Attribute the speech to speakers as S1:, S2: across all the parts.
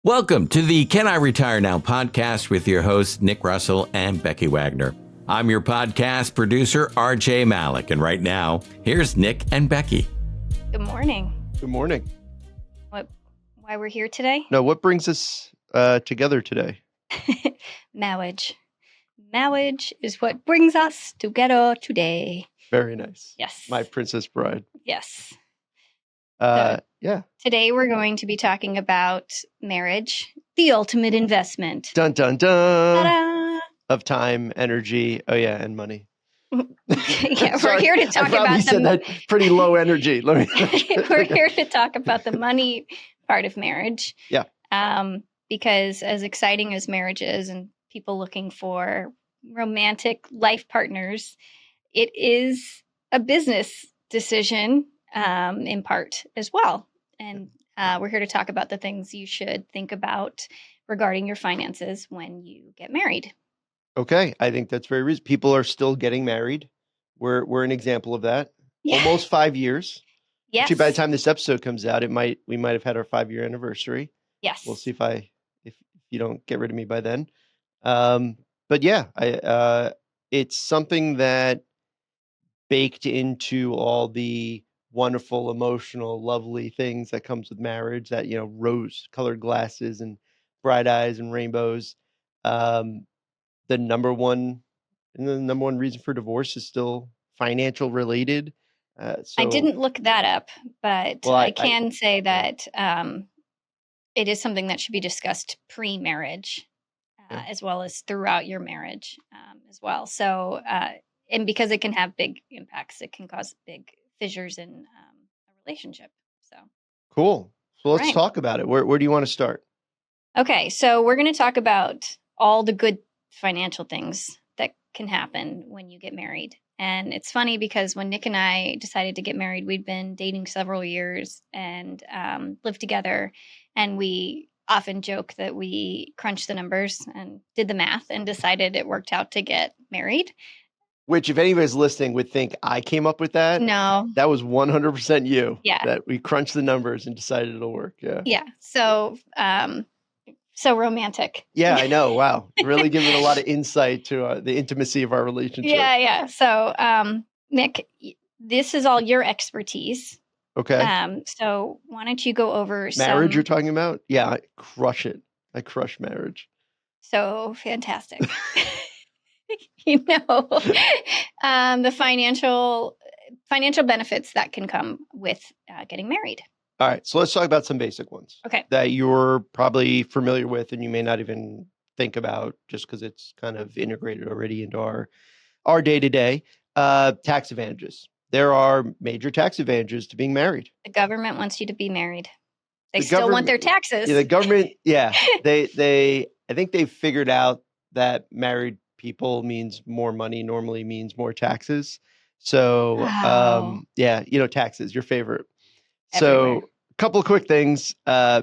S1: Welcome to the Can I Retire Now podcast with your hosts, Nick Russell and Becky Wagoner. I'm your podcast producer, RJ Malik, and right now, here's Nick and Becky.
S2: Good morning.
S3: Good morning.
S2: Why we're here today?
S3: Now, what brings us together today?
S2: Marriage. Marriage is what brings us together today.
S3: Very nice.
S2: Yes.
S3: My princess bride.
S2: Yes.
S3: Yeah.
S2: Today we're going to be talking about marriage, the ultimate investment.
S3: Dun, dun, dun.
S2: Ta-da!
S3: Of time, energy, and money.
S2: Yeah,
S3: Sorry,
S2: we're here to talk
S3: I probably
S2: about
S3: said that pretty low energy.
S2: We're here to talk about the money part of marriage.
S3: Yeah.
S2: Because as exciting as marriage is and people looking for romantic life partners, it is a business decision in part as well. And we're here to talk about the things you should think about regarding your finances when you get married.
S3: Okay. I think that's very reasonable. People are still getting married. We're an example of that.
S2: Yeah.
S3: Almost 5 years.
S2: Yes.
S3: Actually, by the time this episode comes out, we might have had our 5-year anniversary.
S2: Yes.
S3: We'll see if you don't get rid of me by then. But yeah, it's something that baked into all the wonderful, emotional, lovely things that comes with marriage, that, rose-colored glasses and bright eyes and rainbows. The number one reason for divorce is still financial related.
S2: I didn't look that up, but I can say that it is something that should be discussed pre-marriage, as well as throughout your marriage as well. So, and because it can have big impacts, it can cause big fissures in a relationship. So
S3: cool. So let's talk about it. Where do you want to start?
S2: Okay, so we're going to talk about all the good financial things that can happen when you get married. And it's funny because when Nick and I decided to get married, we'd been dating several years and lived together. And we often joke that we crunched the numbers and did the math and decided it worked out to get married.
S3: Which, if anybody's listening, would think I came up with that.
S2: No.
S3: That was 100% you.
S2: Yeah.
S3: That we crunched the numbers and decided it'll work. Yeah.
S2: Yeah. So romantic.
S3: Yeah, I know. Wow. Really giving a lot of insight to the intimacy of our relationship.
S2: Yeah. So, Nick, this is all your expertise.
S3: Okay.
S2: So why don't you go over
S3: marriage you're talking about? Yeah, I crush it. I crush marriage.
S2: So fantastic. The financial benefits that can come with getting married.
S3: All right, so let's talk about some basic ones.
S2: Okay.
S3: That you're probably familiar with and you may not even think about just because it's kind of integrated already into our day-to-day. Tax advantages. There are major tax advantages to being married.
S2: The government wants you to be married. They still want their taxes.
S3: Yeah, the government, I think they've figured out that married people means more money, normally means more taxes. So, taxes, your favorite.
S2: Everywhere.
S3: So a couple of quick things.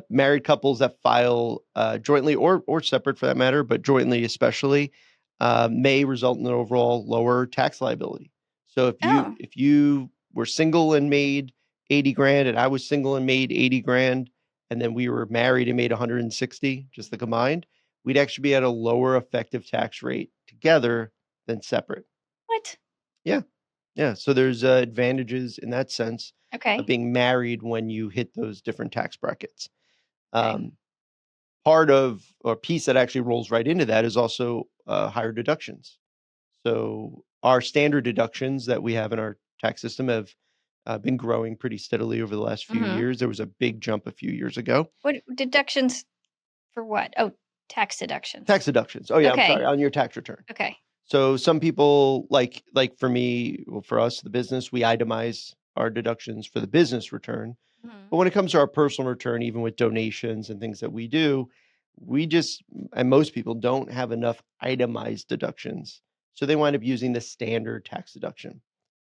S3: Married couples that file jointly or separate for that matter, but jointly especially, may result in an overall lower tax liability. So if you were single and made 80 grand and I was single and made 80 grand, and then we were married and made 160, just the combined, we'd actually be at a lower effective tax rate together than separate.
S2: What?
S3: Yeah. Yeah. So there's advantages in that sense.
S2: Okay.
S3: Of being married when you hit those different tax brackets.
S2: Okay.
S3: Part of or piece that actually rolls right into that is also higher deductions. So our standard deductions that we have in our tax system have been growing pretty steadily over the last few years. There was a big jump a few years ago.
S2: What deductions for what? Oh, tax deductions.
S3: Tax deductions. Oh yeah,
S2: Okay.
S3: I'm sorry, on your tax return.
S2: Okay.
S3: So some people like for me, well, for us, the business, we itemize our deductions for the business return.
S2: Mm-hmm.
S3: But when it comes to our personal return, even with donations and things that we do, and most people don't have enough itemized deductions. So they wind up using the standard tax deduction.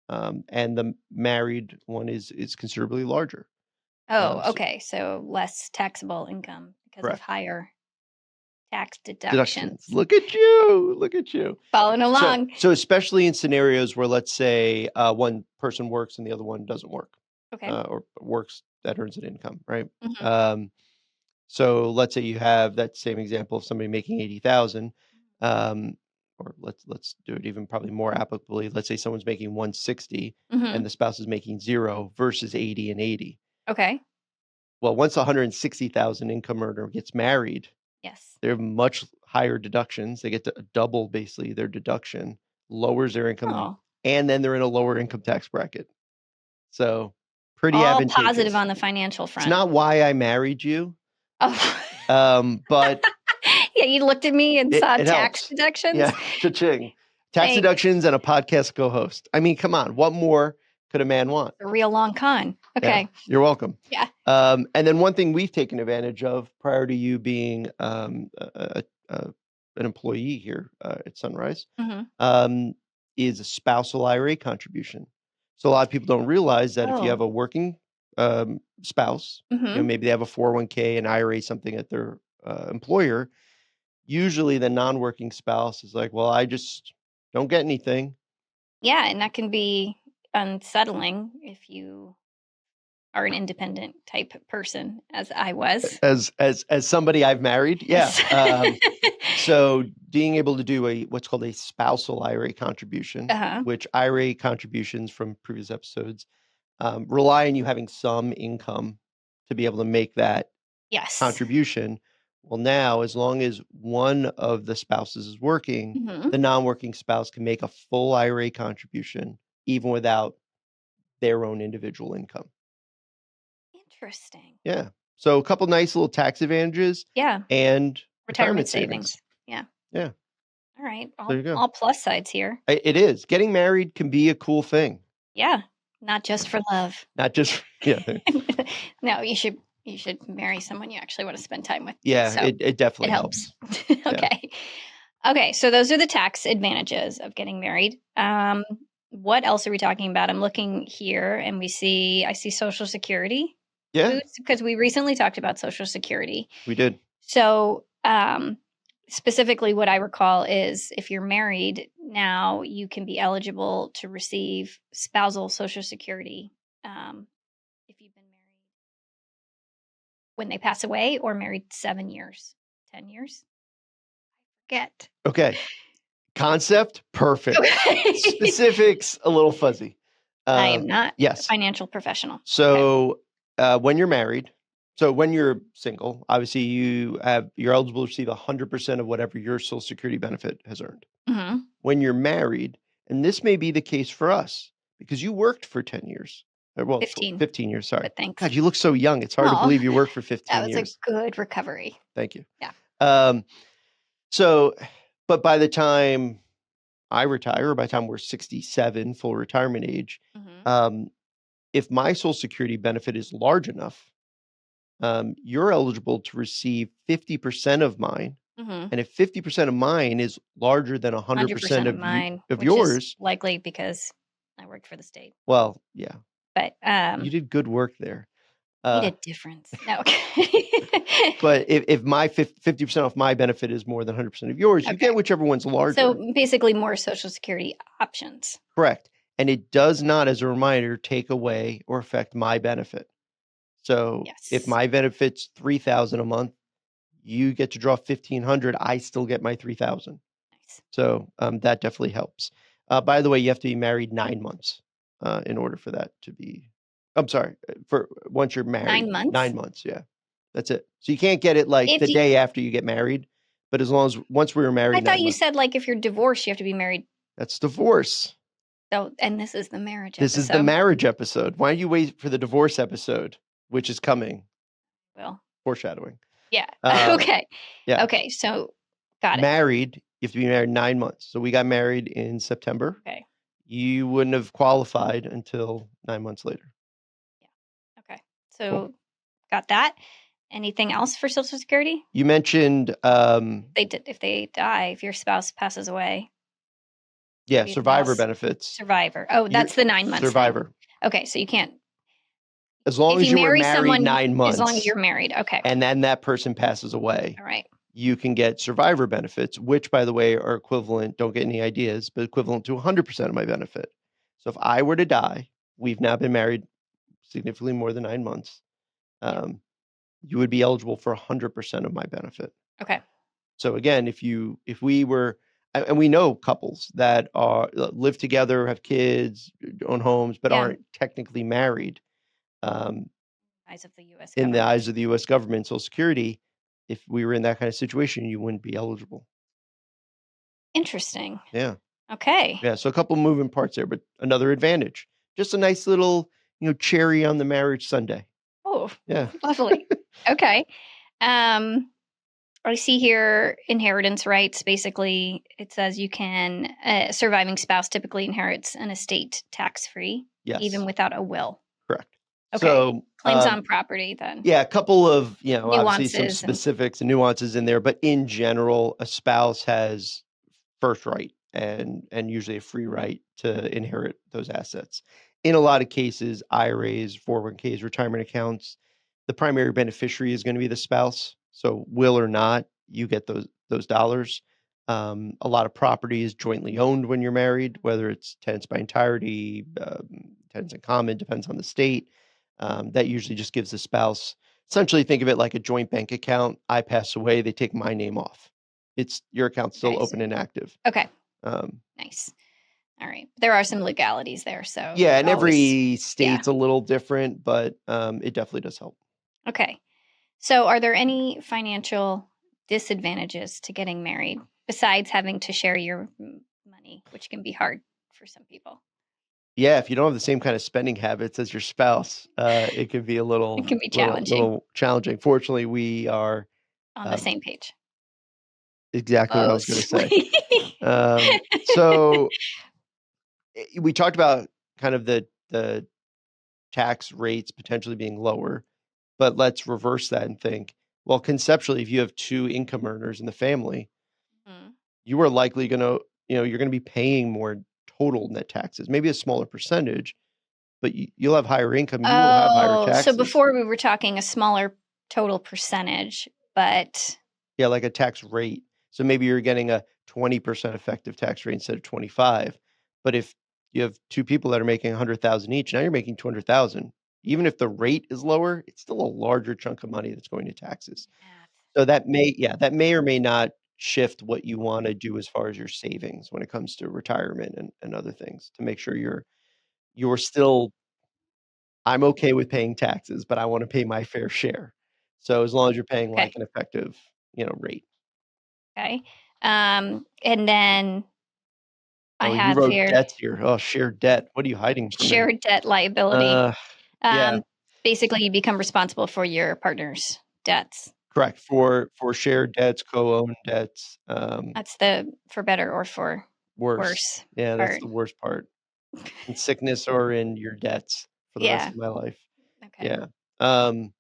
S3: And the married one is considerably larger.
S2: Oh, okay. So less taxable income because
S3: Correct.
S2: of higher tax deductions.
S3: Look at you.
S2: Following along.
S3: So especially in scenarios where, let's say, one person works and the other one doesn't work.
S2: Okay.
S3: Or works that earns an income, right?
S2: Mhm.
S3: So let's say you have that same example of somebody making 80,000, or let's do it even probably more applicably. Let's say someone's making 160
S2: Mm-hmm.
S3: and the spouse is making 0 versus 80 and 80.
S2: Okay.
S3: Well, once a 160,000 income earner gets married,
S2: Yes.
S3: they have much higher deductions. They get to double basically their deduction, lowers their income,
S2: Oh,
S3: and then they're in a lower income tax bracket. So pretty
S2: all
S3: advantageous.
S2: positive on the financial
S3: It's
S2: front.
S3: not why I married you,
S2: Oh.
S3: but
S2: Yeah, you looked at me and saw
S3: it
S2: tax
S3: helps.
S2: deductions.
S3: Yeah, cha-ching. Tax
S2: Thanks.
S3: deductions and a podcast co-host. I mean, come on, what more could a man want?
S2: A real long con.
S3: Yeah,
S2: Okay.
S3: you're welcome.
S2: Yeah.
S3: And then one thing we've taken advantage of prior to you being an employee here at Sunrise
S2: Mm-hmm.
S3: is a spousal IRA contribution. So a lot of people don't realize that if you have a working spouse,
S2: Mm-hmm.
S3: maybe they have a 401k, an IRA, something at their employer, usually the non-working spouse is like, well, I just don't get anything.
S2: Yeah, and that can be unsettling if you are an independent type person, as I was.
S3: As somebody I've married, yeah. So being able to do what's called a spousal IRA contribution, which IRA contributions from previous episodes rely on you having some income to be able to make that contribution. Well, now, as long as one of the spouses is working, the non-working spouse can make a full IRA contribution even without their own individual income.
S2: Interesting.
S3: Yeah. So a couple nice little tax advantages.
S2: Yeah.
S3: And
S2: Retirement savings. Yeah.
S3: Yeah.
S2: All right.
S3: There you go.
S2: All plus sides here.
S3: It is. Getting married can be a cool thing.
S2: Yeah. Not just for love.
S3: Not just, yeah.
S2: No, you should marry someone you actually want to spend time with.
S3: Yeah,
S2: So
S3: it definitely helps.
S2: Okay. Okay. So those are the tax advantages of getting married. What else are we talking about? I'm looking here and I see Social Security.
S3: Yeah.
S2: Because we recently talked about Social Security.
S3: We did.
S2: So specifically what I recall is if you're married now, you can be eligible to receive spousal Social Security if you've been married when they pass away or married 7 years, 10 years. Get.
S3: Okay. Concept, perfect.
S2: Okay.
S3: Specifics, a little fuzzy.
S2: I am not a
S3: yes.
S2: financial professional.
S3: So when you're married, so when you're single, obviously you're eligible to receive 100% of whatever your Social Security benefit has earned.
S2: Mm-hmm.
S3: When you're married, and this may be the case for us because you worked for 10 years. Well, 15 years, sorry.
S2: But thanks.
S3: God, you look so young. It's hard to believe you worked for 15 years.
S2: That was a good recovery.
S3: Thank you.
S2: Yeah.
S3: So, but by the time I retire, or by the time we're 67, full retirement age, if my Social Security benefit is large enough, you're eligible to receive 50% of mine. And if 50% of mine is larger than 100% of
S2: mine,
S3: of
S2: which
S3: yours,
S2: is likely because I worked for the state.
S3: Well, yeah,
S2: but
S3: you did good work there.
S2: Made a difference. No, okay.
S3: But if my 50% off my benefit is more than 100% of yours, you get whichever one's larger.
S2: So basically more Social Security options.
S3: Correct. And it does not, as a reminder, take away or affect my benefit. So if my benefit's $3,000 a month, you get to draw $1,500. I still get my $3,000.
S2: Nice.
S3: So that definitely helps. By the way, you have to be married 9 months in order for that to be. I'm sorry, for once you're married.
S2: 9 months.
S3: 9 months, yeah, that's it. So you can't get it like the day after you get married, but as long as once we were married.
S2: I thought you said like if you're divorced, you have to be married.
S3: That's divorce.
S2: So, and this is the marriage.
S3: This is the marriage episode. Why don't you wait for the divorce episode, which is coming?
S2: Well,
S3: foreshadowing.
S2: Yeah. Okay.
S3: Yeah.
S2: Okay. So, got it.
S3: Married, you have to be married 9 months. So we got married in September.
S2: Okay.
S3: You wouldn't have qualified until 9 months later.
S2: Yeah. Okay. So, got that. Anything else for Social Security?
S3: You mentioned
S2: if they die, if your spouse passes away.
S3: Yeah, survivor benefits.
S2: Survivor. Oh, that's the 9 months.
S3: Survivor.
S2: Thing. Okay, so you can't.
S3: As long as you were married 9 months.
S2: As long as you're married. Okay.
S3: And then that person passes away.
S2: All right.
S3: You can get survivor benefits, which, by the way, are equivalent, don't get any ideas, but equivalent to 100% of my benefit. So if I were to die, we've now been married significantly more than 9 months. you would be eligible for 100% of my benefit.
S2: Okay.
S3: So again, if we were, and we know couples that are live together, have kids, own homes, but
S2: Yeah.
S3: aren't technically married, um,
S2: Eyes of the U.S.
S3: in the
S2: government.
S3: eyes of the U.S. government, Social Security, if we were in that kind of situation, you wouldn't be eligible.
S2: Interesting.
S3: Yeah.
S2: Okay.
S3: Yeah. So a couple moving parts there, but another advantage. Just a nice little, cherry on the marriage sundae.
S2: Oh,
S3: Yeah.
S2: lovely. Okay. I see here inheritance rights. Basically, it says you can, surviving spouse typically inherits an estate tax-free, even
S3: Yes.
S2: without a will.
S3: Correct.
S2: Okay.
S3: So,
S2: Claims on property then.
S3: yeah, a couple of, obviously some
S2: Nuances and
S3: specifics and nuances in there, but in general, a spouse has first right and usually a free right to inherit those assets. In a lot of cases, IRAs, 401ks, retirement accounts, the primary beneficiary is going to be the spouse. So will or not, you get those dollars. A lot of property is jointly owned when you're married, whether it's tenants by entirety, tenants in common, depends on the state. That usually just gives the spouse, essentially think of it like a joint bank account. I pass away, they take my name off. It's your account's still
S2: okay.
S3: open and active.
S2: Okay.
S3: Um,
S2: Nice. All right. There are some legalities there, so
S3: yeah, and
S2: always
S3: every state's a little different, but it definitely does help.
S2: okay. So, are there any financial disadvantages to getting married besides having to share your money, which can be hard for some people?
S3: Yeah, if you don't have the same kind of spending habits as your spouse, it can be a
S2: It
S3: little
S2: can be
S3: little
S2: challenging.
S3: little challenging. Fortunately, we are
S2: On the
S3: um,
S2: same page.
S3: exactly what I
S2: Oh,
S3: was going to say.
S2: sweet.
S3: So we talked about kind of the tax rates potentially being lower, but let's reverse that and think, well, conceptually, if you have two income earners in the family,
S2: Mhm.
S3: you are likely going to, you're going to be paying more total net taxes, maybe a smaller percentage, but you'll have higher income, you will have higher
S2: Oh, so
S3: taxes.
S2: before we were talking a smaller total percentage, but
S3: Yeah, like a tax rate. So maybe you're getting a 20% effective tax rate instead of 25. But if you have two people that are making 100,000 each, now you're making 200,000. Even if the rate is lower, it's still a larger chunk of money that's going to taxes.
S2: math.
S3: So that may or may not shift what you want to do as far as your savings when it comes to retirement and other things to make sure you're still, I'm okay with paying taxes, but I want to pay my fair share. So as long as you're paying like
S2: Okay.
S3: an effective, rate.
S2: Okay. And then I
S3: Oh, you
S2: have
S3: wrote
S2: here
S3: debts here. Oh, shared debt. What are you hiding from me?
S2: shared debt liability.
S3: Uh, yeah,
S2: Um, basically, you become responsible for your partner's debts.
S3: correct. For shared debts, co-owned debts,
S2: That's the for better or for
S3: worse.
S2: worse
S3: Yeah, that's
S2: part.
S3: the worst part. In sickness or in your debts for the rest
S2: Yeah.
S3: of my life.
S2: Okay.
S3: Yeah. Um,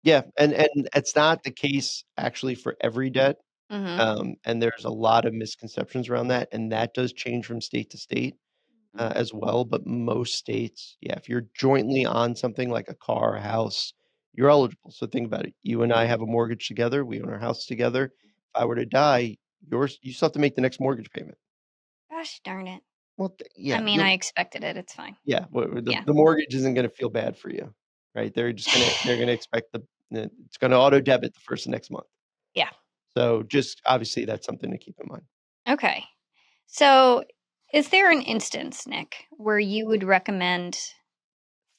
S3: yeah, and it's not the case actually for every debt.
S2: Mhm.
S3: And there's a lot of misconceptions around that, and that does change from state to state.
S2: Mhm.
S3: As well, but most states, yeah, if you're jointly on something like a car, a house, you're eligible. So think about it. You and I have a mortgage together. We own our house together. If I were to die, you still have to make the next mortgage payment.
S2: Gosh darn it.
S3: Well,
S2: I
S3: yeah,
S2: mean, I expected it. It's fine.
S3: the
S2: Yeah.
S3: the mortgage isn't going to feel bad for you, right? They're gonna expect it's going to auto debit the first of next month.
S2: Yeah.
S3: So just obviously that's something to keep in mind.
S2: Okay. So, is there an instance, Nick, where you would recommend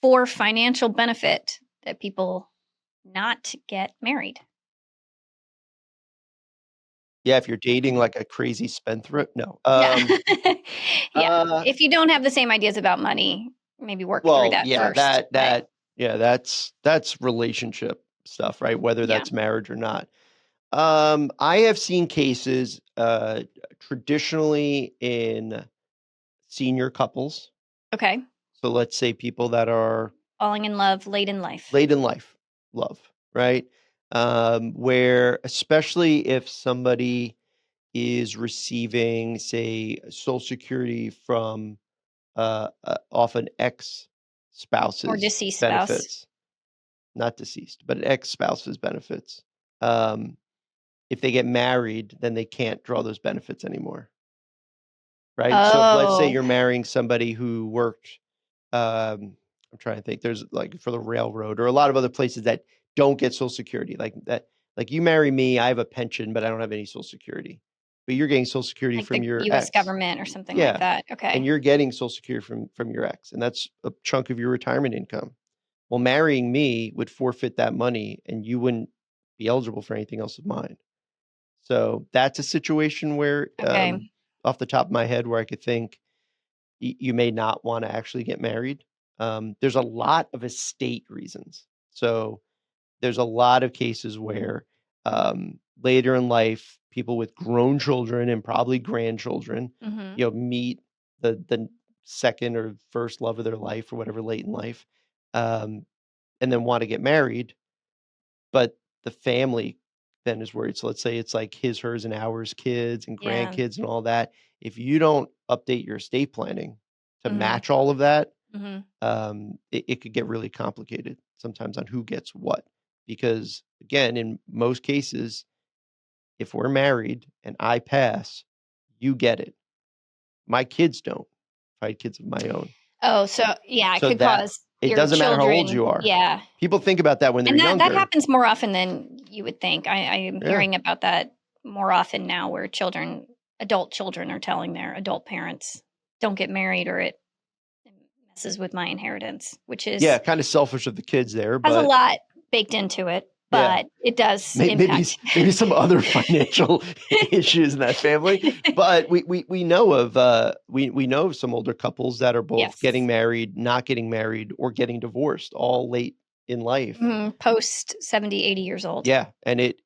S2: for financial benefit that people not get married?
S3: Yeah, if you're dating like a crazy spendthrift, no.
S2: Yeah. Yeah.
S3: Uh,
S2: If you don't have the same ideas about money, maybe work through
S3: Well,
S2: that
S3: yeah,
S2: first. But
S3: that's relationship stuff, right? Whether
S2: yeah.
S3: that's marriage or not. I have seen cases traditionally in senior couples.
S2: Okay.
S3: So let's say people that are
S2: Falling in love late in life.
S3: late in life, love, right? Where especially if somebody is receiving, say, Social Security from off an ex
S2: Or
S3: spouse's
S2: deceased spouse.
S3: benefits, not deceased, but ex-spouse's benefits. Um, if they get married, then they can't draw those benefits anymore, right? So if let's say
S2: Oh.
S3: you're marrying somebody who worked, I'm trying to think, there's like for the railroad or a lot of other places that don't get Social Security. Like that, like you marry me, I have a pension, but I don't have any Social Security. But you're getting Social Security
S2: Like
S3: from
S2: the
S3: your
S2: U.S.
S3: ex.
S2: government or something
S3: Yeah.
S2: like that.
S3: And
S2: Okay.
S3: you're getting Social Security from your ex, and that's a chunk of your retirement income. Well, marrying me would forfeit that money, and you wouldn't be eligible for anything else of mine. So that's a situation where,
S2: Okay.
S3: off the top of my head, where I could think you may not want to actually get married. There's a lot of estate reasons. So there's a lot of cases where later in life, people with grown children and probably grandchildren,
S2: hmm
S3: meet the second or first love of their life or whatever late in life, and then want to get married, but the family then is worried. So let's say it's like his, hers, and ours kids and
S2: Yeah.
S3: grandkids and all that. If you don't update your estate planning to
S2: hmm
S3: match all of that,
S2: hmm
S3: it could get really complicated sometimes on who gets what. Because again, in most cases, if we're married and I pass, you get it. My kids don't. If I had kids of my own.
S2: Oh, so yeah, it
S3: So
S2: could
S3: that
S2: cause
S3: it
S2: your
S3: doesn't matter how old
S2: children.
S3: you are.
S2: Yeah.
S3: People think about that when they're
S2: And that
S3: younger.
S2: happens more often than you would think. I am
S3: Yeah.
S2: hearing about that more often now where adult children are telling their adult parents, don't get married or it messes with my inheritance, which
S3: Yeah,
S2: is
S3: kind of selfish of the kids there,
S2: has a
S3: but
S2: lot baked into it,
S3: yeah.
S2: but it does
S3: Maybe
S2: impact.
S3: maybe some other financial issues in that family, but we know of we know of some older couples that are both
S2: Yes.
S3: getting married, not getting married, or getting divorced, all late in life.
S2: Post 70, 80 years old.
S3: Yeah, and it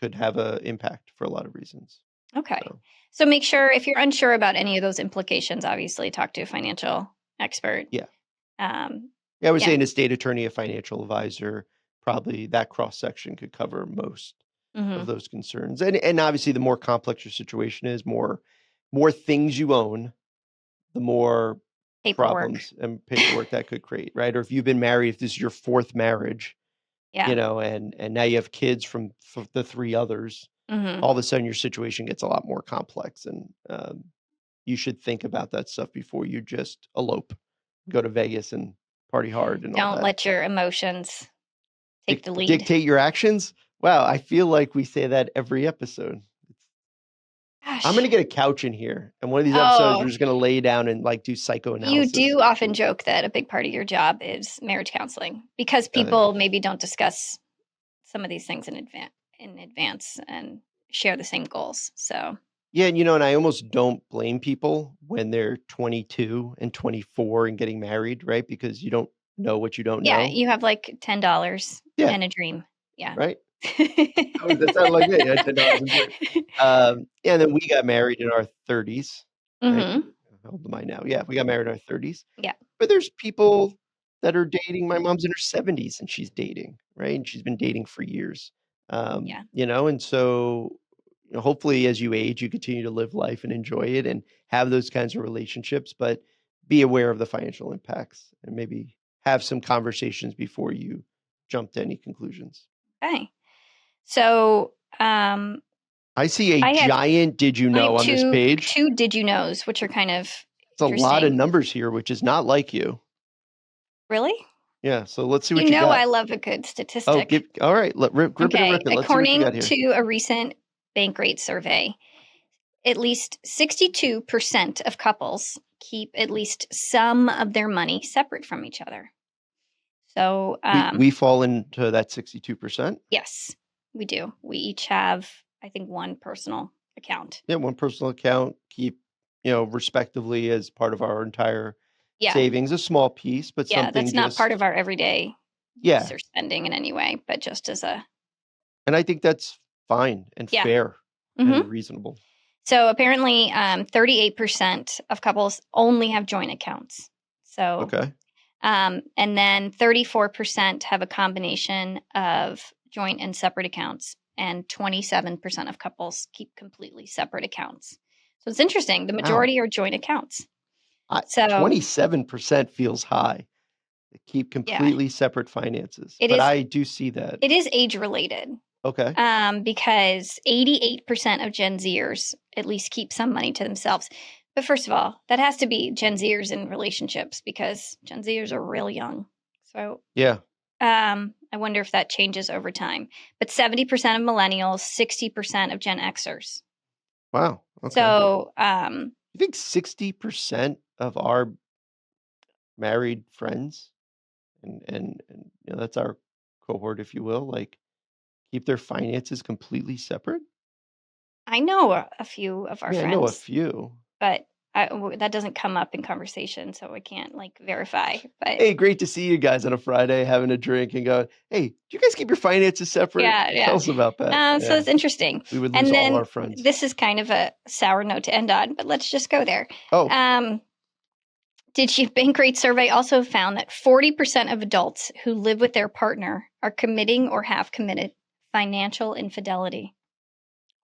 S3: could have an impact for a lot of reasons.
S2: Okay.
S3: So,
S2: So make sure if you're unsure about any of those implications, obviously talk to a financial expert.
S3: yeah,
S2: Um,
S3: I would
S2: Yeah.
S3: say an estate attorney, a financial advisor, probably that cross section could cover most
S2: mhm.
S3: of those concerns. And obviously, the more complex your situation is, more things you own, the more
S2: Paperwork.
S3: problems and paperwork that could create, right? Or if you've been married, if this is your fourth marriage,
S2: Yeah.
S3: and now you have kids from the three others,
S2: hmm
S3: all of a sudden your situation gets a lot more complex, and you should think about that stuff before you just elope, go to Vegas and party hard and all
S2: Don't
S3: that.
S2: let your emotions take the lead.
S3: Dictate your actions. Wow, I feel like we say that every episode.
S2: Gosh.
S3: I'm gonna get a couch in here, and one of these episodes
S2: Oh,
S3: we're just gonna lay down and like do
S2: you
S3: psychoanalysis.
S2: do often joke that a big part of your job is marriage counseling because people maybe don't discuss some of these things in advance and share the same goals. So
S3: Yeah, and I almost don't blame people when they're 22 and 24 and getting married, right? Because you don't know what you don't
S2: yeah,
S3: know.
S2: you have like $10
S3: Yeah,
S2: and a dream. Yeah.
S3: right? That sounded like me. I had $10 in dream. Yeah, and then we got married in our 30s, right?
S2: hmm
S3: How old am I now? Yeah, we got married in our 30s.
S2: Yeah.
S3: But there's people that are dating. My mom's in her 70s and she's dating, right? And she's been dating for years.
S2: Yeah.
S3: And so hopefully as you age, you continue to live life and enjoy it and have those kinds of relationships, but be aware of the financial impacts and maybe have some conversations before you jump to any conclusions.
S2: Okay. So I
S3: I see a
S2: have
S3: giant did you know on this page.
S2: two did you knows, which are kind of
S3: It's a lot of
S2: interesting.
S3: numbers here, which is not like you.
S2: Really?
S3: Yeah, so let's see
S2: You
S3: what you
S2: know
S3: got.
S2: I love a good
S3: Oh,
S2: statistic.
S3: all right, grip it and
S2: Okay.
S3: rip it. Let's see what you got
S2: According
S3: here.
S2: to a recent Bankrate survey, at least 62% of couples keep at least some of their money separate from each other. So,
S3: We fall into that 62%.
S2: yes, we do. We each have, I think, one personal account.
S3: Yeah, one personal account, keep, respectively as part of our entire
S2: Yeah.
S3: savings, a small piece, but
S2: Yeah,
S3: something
S2: that's not
S3: just
S2: part of our everyday
S3: yeah.
S2: use or spending in any way, but just as a
S3: And I think that's fine and
S2: Yeah.
S3: fair
S2: Mhm.
S3: and reasonable.
S2: So apparently, 38% of couples only have joint accounts. So,
S3: Okay.
S2: and then 34% have a combination of joint and separate accounts, and 27% of couples keep completely separate accounts. So it's interesting. The majority are joint accounts. So
S3: 27% feels high. They keep completely separate finances.
S2: It
S3: But
S2: is-
S3: I do see that.
S2: it is age related.
S3: Okay.
S2: Because 88% of Gen Zers at least keep some money to themselves. But first of all, that has to be Gen Zers in relationships because Gen Zers are real young. So,
S3: Yeah.
S2: I I wonder if that changes over time. But 70% of millennials, 60% of Gen Xers.
S3: Wow. Okay.
S2: So,
S3: you think 60% of our married friends, and that's our cohort, if you will, like keep their finances completely separate?
S2: I know a few of our
S3: I know a
S2: friends,
S3: few.
S2: but that doesn't come up in conversation, so I can't like verify. But
S3: Hey, great to see you guys on a Friday having a drink and going, hey, do you guys keep your finances separate?
S2: yeah.
S3: Tell us about that.
S2: So it's interesting.
S3: We would lose
S2: And
S3: all
S2: then
S3: our friends.
S2: this is kind of a sour note to end on, but let's just go there.
S3: Oh,
S2: Did Bankrate survey also found that 40% of adults who live with their partner are committing or have committed financial infidelity.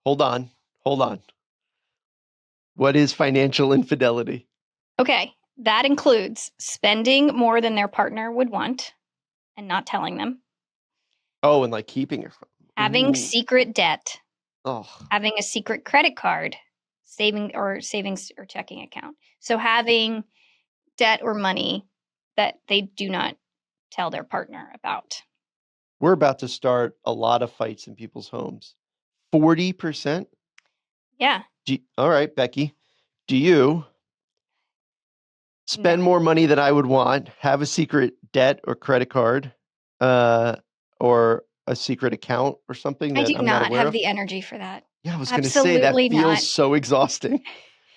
S3: hold on. What is financial infidelity?
S2: Okay, that includes spending more than their partner would want and not telling them,
S3: Oh, and like keeping it from.
S2: having
S3: Ooh.
S2: secret debt,
S3: Oh,
S2: having a secret credit card, savings or checking account. So having debt or money that they do not tell their partner about.
S3: we're about to start a lot of fights in people's homes. 40%?
S2: Yeah.
S3: All right, Becky. Do you spend more money than I would want, have a secret debt or credit card, or a secret account or something
S2: I
S3: that
S2: do
S3: I'm not
S2: not
S3: aware
S2: have
S3: of?
S2: the energy for that.
S3: Yeah, I was going to say that
S2: Absolutely
S3: feels
S2: not.
S3: so exhausting.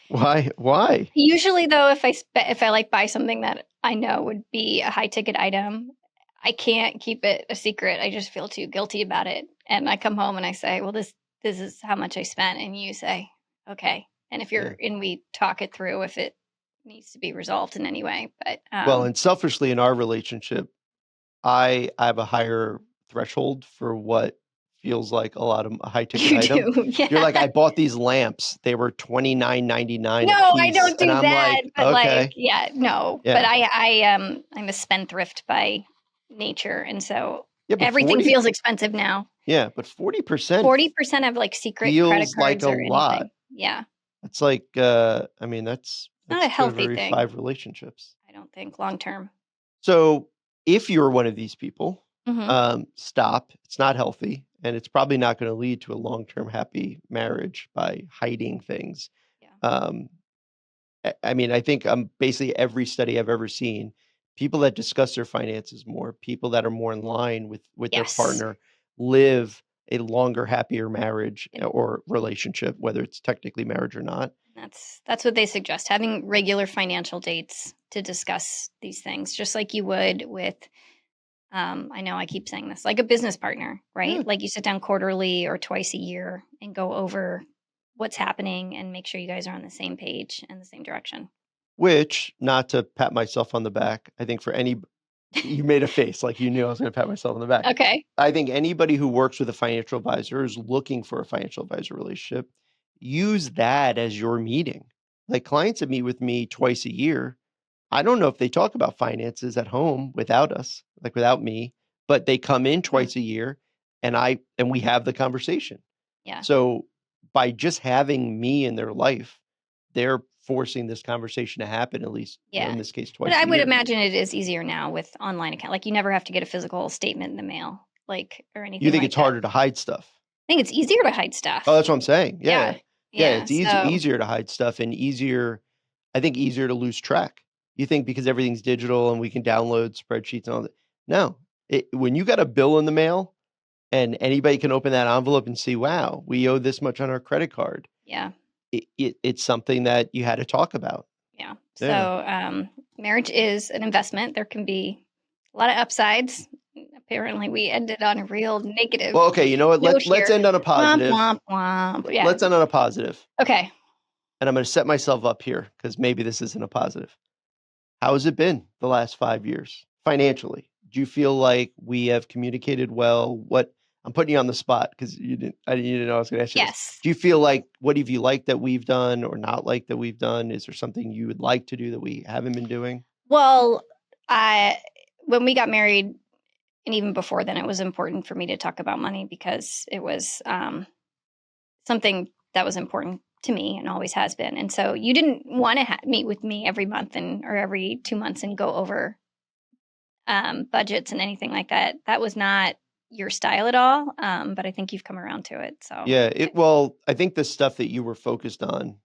S3: Why?
S2: Usually, though, if I like buy something that I know would be a high ticket item, I can't keep it a secret. I just feel too guilty about it, and I come home and I say, "Well, this is how much I spent," and you say, "Okay." And if you're and we talk it through if it needs to be resolved in any way. But
S3: Well, and selfishly in our relationship, I have a higher threshold for what feels like a lot of a high ticket
S2: you
S3: item.
S2: do, yeah.
S3: You're like, I bought these lamps. They were $29.99
S2: No,
S3: a piece.
S2: I don't do
S3: and I'm
S2: that.
S3: like,
S2: But
S3: okay.
S2: like, yeah, no.
S3: Yeah.
S2: But I'm a spendthrift by nature, and so
S3: Yeah, but
S2: everything
S3: 40
S2: feels expensive now.
S3: Yeah, but 40%
S2: 40% have like secret credit
S3: feels like
S2: cards
S3: a
S2: or
S3: lot.
S2: anything. Yeah,
S3: It's like, I mean,
S2: not
S3: that's
S2: a
S3: 2
S2: healthy
S3: every
S2: thing.
S3: 5 relationships.
S2: I don't think long term.
S3: So if you're one of these people,
S2: Mhm.
S3: stop. It's not healthy, and it's probably not going to lead to a long-term happy marriage by hiding things.
S2: Yeah.
S3: Um, I mean, I think basically every study I've ever seen, people that discuss their finances more, people that are more in line with their
S2: Yes.
S3: partner, live a longer, happier marriage or relationship, whether it's technically marriage or not.
S2: That's what they suggest, having regular financial dates to discuss these things, just like you would with I know I keep saying this, like a business partner, right?
S3: Yeah.
S2: Like you sit down quarterly or twice a year and go over what's happening and make sure you guys are on the same page and the same direction.
S3: Which, not to pat myself on the back, I think for any, you made a face like you knew I was going to pat myself on the back.
S2: Okay.
S3: I think anybody who works with a financial advisor is looking for a financial advisor relationship. Use that as your meeting. Like clients that meet with me twice a year, I don't know if they talk about finances at home without us, like without me, but they come in twice a year and we have the conversation.
S2: Yeah.
S3: So by just having me in their life, they're forcing this conversation to happen, at least in this case, twice
S2: But I
S3: a
S2: would
S3: year.
S2: imagine it is easier now with online account. Like you never have to get a physical statement in the mail, like or anything.
S3: You think
S2: like
S3: it's
S2: that.
S3: harder to hide stuff?
S2: I think it's easier to hide stuff.
S3: Oh, that's what I'm saying. Yeah. It's
S2: So
S3: easier to hide stuff and easier to lose track. You think because everything's digital and we can download spreadsheets and all that. No, when you got a bill in the mail and anybody can open that envelope and see, wow, we owe this much on our credit card.
S2: yeah.
S3: It's something that you had to talk about.
S2: Yeah.
S3: Yeah.
S2: So marriage is an investment. There can be a lot of upsides. Apparently, we ended on a real negative.
S3: Well, okay, you know what? Let's end on a positive.
S2: Womp, womp, womp. Yeah.
S3: Let's end on a positive.
S2: Okay.
S3: And I'm going to set myself up here because maybe this isn't a positive. How has it been the last 5 years financially? Do you feel like we have communicated well? I'm putting you on the spot because you didn't know I was going to ask you this.
S2: Yes.
S3: Do you feel like what have you liked that we've done or not liked that we've done? Is there something you would like to do that we haven't been doing?
S2: Well, when we got married, and even before then, it was important for me to talk about money because it was something that was important to me and always has been. And so you didn't want to meet with me every month or every 2 months and go over budgets and anything like that. That was not your style at all. But I think you've come around to it. So
S3: Yeah. Well, I think the stuff that you were focused on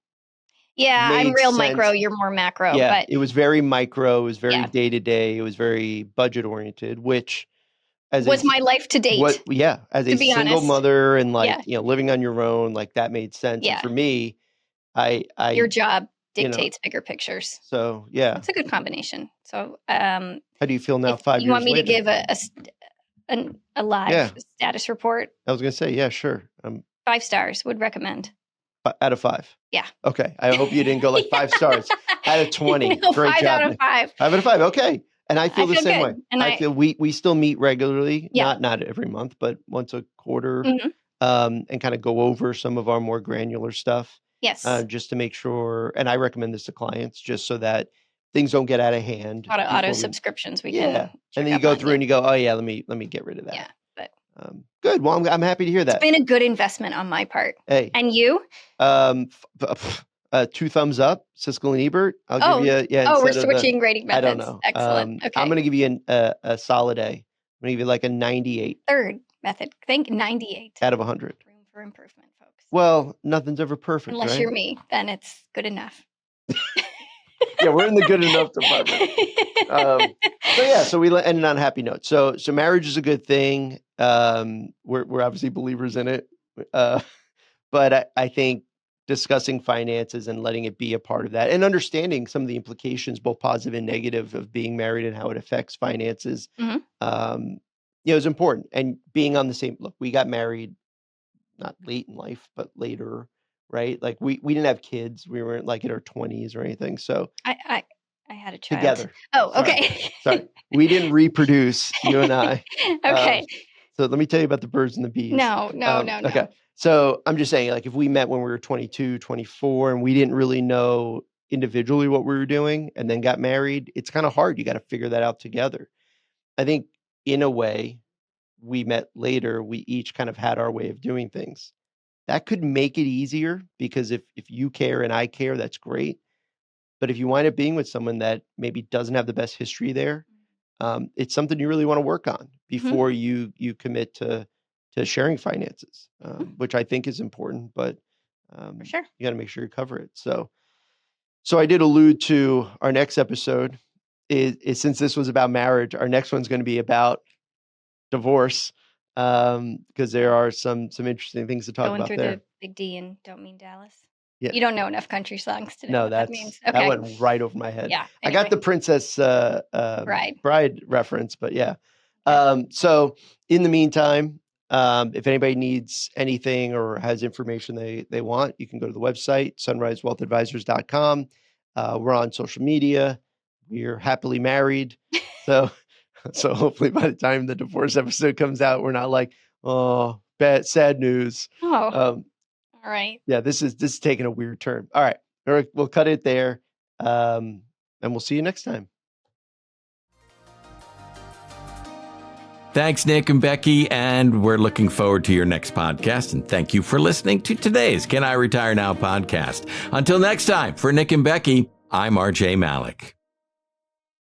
S2: yeah, I'm
S3: made
S2: real
S3: sense.
S2: micro. You're more macro.
S3: Yeah,
S2: But
S3: it was very micro. It was very
S2: Yeah.
S3: day to day. It was very budget oriented, which as
S2: was
S3: a
S2: my life to date.
S3: as
S2: to
S3: a
S2: be
S3: single
S2: honest.
S3: mother and
S2: Yeah.
S3: living on your own, like that made sense.
S2: Yeah.
S3: And for me, I
S2: Your job
S3: you know,
S2: dictates bigger pictures.
S3: so yeah.
S2: It's a good combination. So
S3: How do you feel now,
S2: if
S3: 5
S2: you
S3: years
S2: want me
S3: later?
S2: to give a live
S3: Yeah.
S2: status report,
S3: I was gonna say, yeah, sure.
S2: 5 stars, would recommend.
S3: Out of 5.
S2: Yeah.
S3: Okay. I hope you didn't go like 5 stars out of 20.
S2: No,
S3: Great
S2: 5
S3: job.
S2: out of
S3: Nick.
S2: 5.
S3: 5 out of 5. Okay. And I feel the
S2: feel
S3: same
S2: good.
S3: way.
S2: And
S3: I feel we still meet regularly,
S2: Yeah.
S3: not every month, but once a quarter,
S2: Mhm.
S3: and kind of go over some of our more granular stuff,
S2: Yes.
S3: just to make sure. And I recommend this to clients just so that things don't get out of hand.
S2: auto
S3: before we-
S2: subscriptions we
S3: Yeah.
S2: can
S3: And then
S2: check
S3: you
S2: up
S3: go
S2: on,
S3: through and you go, oh yeah, let me get rid of that.
S2: Yeah, but
S3: Good. Well, I'm happy to hear that.
S2: it's been a good investment on my part.
S3: Hey,
S2: And you?
S3: 2 thumbs up, Siskel and Ebert. I'll
S2: Oh,
S3: give you,
S2: Oh, we're
S3: instead of the-
S2: switching grading
S3: I
S2: methods.
S3: don't know.
S2: Excellent. Okay.
S3: I'm going to give you a solid A. I'm going to give you like a 98
S2: Third method. Think 98.
S3: out of 100.
S2: Room for improvement, folks.
S3: Well, nothing's ever perfect,
S2: Unless
S3: right?
S2: you're me, then it's good enough.
S3: Yeah, we're in the good enough department. So we ended on a happy note. So marriage is a good thing. We're obviously believers in it, but I think discussing finances and letting it be a part of that, and understanding some of the implications, both positive and negative, of being married and how it affects finances,
S2: Mhm.
S3: Is important. And being on the same look, we got married not late in life, but later. Right? Like we didn't have kids. We weren't like in our 20s or anything. So
S2: I had a child.
S3: together.
S2: Oh,
S3: Sorry.
S2: okay.
S3: Sorry. We didn't reproduce, you and I.
S2: Okay.
S3: So let me tell you about the birds and the bees.
S2: No.
S3: Okay. So I'm just saying, like, if we met when we were 22, 24, and we didn't really know individually what we were doing and then got married, it's kind of hard. You got to figure that out together. I think in a way, we met later. We each kind of had our way of doing things. That could make it easier because if you care and I care, that's great. But if you wind up being with someone that maybe doesn't have the best history there, it's something you really want to work on before you commit to sharing finances, which I think is important. But
S2: For sure.
S3: you got to make sure you cover it. So I did allude to our next episode is since this was about marriage, our next one's going to be about divorce. Because there are some interesting things to talk
S2: Going
S3: about
S2: through
S3: there.
S2: the big D and don't mean Dallas.
S3: Yeah.
S2: You don't know enough country songs to know
S3: No,
S2: what that means.
S3: that
S2: Okay.
S3: went right over my head.
S2: Yeah.
S3: I got
S2: anyway.
S3: the Princess Bride reference, but yeah. So in the meantime, if anybody needs anything or has information they want, you can go to the website, sunrisewealthadvisors.com. We're on social media. We're happily married. So hopefully by the time the divorce episode comes out, we're not like, oh, sad news.
S2: Oh. All right.
S3: Yeah, this is taking a weird turn. All right. We'll cut it there. And we'll see you next time.
S1: Thanks, Nick and Becky, and we're looking forward to your next podcast. And thank you for listening to today's Can I Retire Now podcast. Until next time, for Nick and Becky, I'm RJ Malik.